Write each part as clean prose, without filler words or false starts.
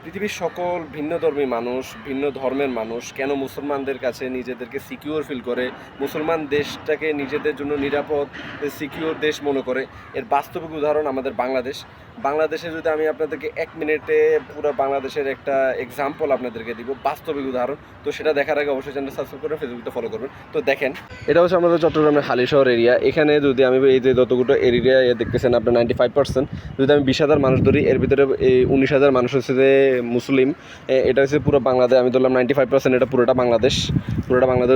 পৃথিবীর সকল ভিন্নধর্মী মানুষ, ভিন্ন ধর্মের মানুষ কেন মুসলমানদের কাছে নিজেদেরকে সিকিউর ফিল করে, মুসলমান দেশটাকে নিজেদের জন্য নিরাপদ সিকিউর দেশ মনে করে, এর বাস্তবিক উদাহরণ আমাদের বাংলাদেশ। বাংলাদেশে যদি আমি আপনাদেরকে 1 মিনিটে পুরো বাংলাদেশের একটা এক্সাম্পল আপনাদেরকে দিব, বাস্তবিক উদাহরণ, তো সেটা দেখার আগে অবশ্যই চ্যানেল সাবস্ক্রাইব করবেন, ফেসবুকটা ফলো করবেন। তো দেখেন, এটা হচ্ছে আমাদের চট্টগ্রামের হালিশহর এরিয়া। এখানে যদি আমি এই যে যতগুলো এরিয়া দেখতেছেন আপনার 95%, যদি আমি 20,000 মানুষ ধরি, এর ভিতরে এই 19,000 মানুষ হচ্ছে যে মুসলিম। এটা হচ্ছে পুরো বাংলাদেশ, আমি ধরলাম 95%, এটা পুরোটা বাংলাদেশ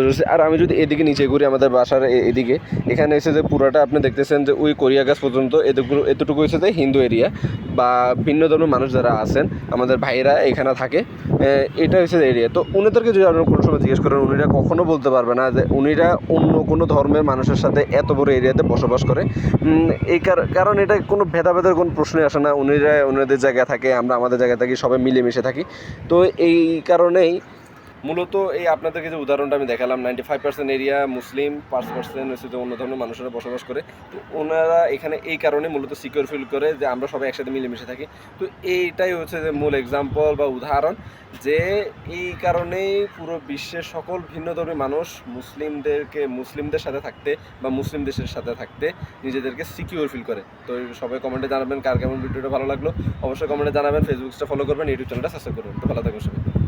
হচ্ছে। আর আমি যদি এদিকে নিচে ঘুরি আমাদের বাসার এদিকে, এখানে এসে যে পুরোটা আপনি দেখতেছেন যে ওই কোরিয়া গাছ পর্যন্ত এতটুকু হচ্ছে যে হিন্দু এরিয়া বা ভিন্ন ধর্মের মানুষ যারা আছেন আমাদের ভাইরা এখানে থাকে। এটা হচ্ছে এরিয়া। তো উনিদেরকে যদি আপনারা কোনো সময় জিজ্ঞেস করেন, উনিরা কখনো বলতে পারবে না যে উনিরা অন্য কোনো ধর্মের মানুষের সাথে এত বড় এরিয়াতে বসবাস করে। এই কারণ এটা কোনো ভেদাভেদের কোনো প্রশ্নই আসে না। উনিরা ওনাদের জায়গায় থাকে, আমরা আমাদের জায়গায় থাকি, সবাই মিলেমিশে থাকি। তো এই কারণেই মূলত এই আপনাদেরকে যে উদাহরণটা আমি দেখালাম, 95% এরিয়া মুসলিম, 5% হচ্ছে যে অন্য ধর্মের মানুষেরা বসবাস করে। তো ওনারা এখানে এই কারণে মূলত সিকিউর ফিল করে যে আমরা সবাই একসাথে মিলেমিশে থাকি। তো এইটাই হচ্ছে যে মূল এক্সাম্পল বা উদাহরণ, যে এই কারণেই পুরো বিশ্বের সকল ভিন্ন ধর্মী মানুষ মুসলিমদের সাথে থাকতে বা মুসলিম দেশের সাথে থাকতে নিজেদেরকে সিকিউর ফিল করে। তো সবাই কমেন্টে জানাবেন কার কেমন ভিডিওটা ভালো লাগলো, অবশ্যই কমেন্টে জানাবেন। ফেসবুকটা ফলো করবেন, ইউটিউব চ্যানেলটা সাবস্ক্রাইব করবেন। তো ভালো থাকবেন সবাই।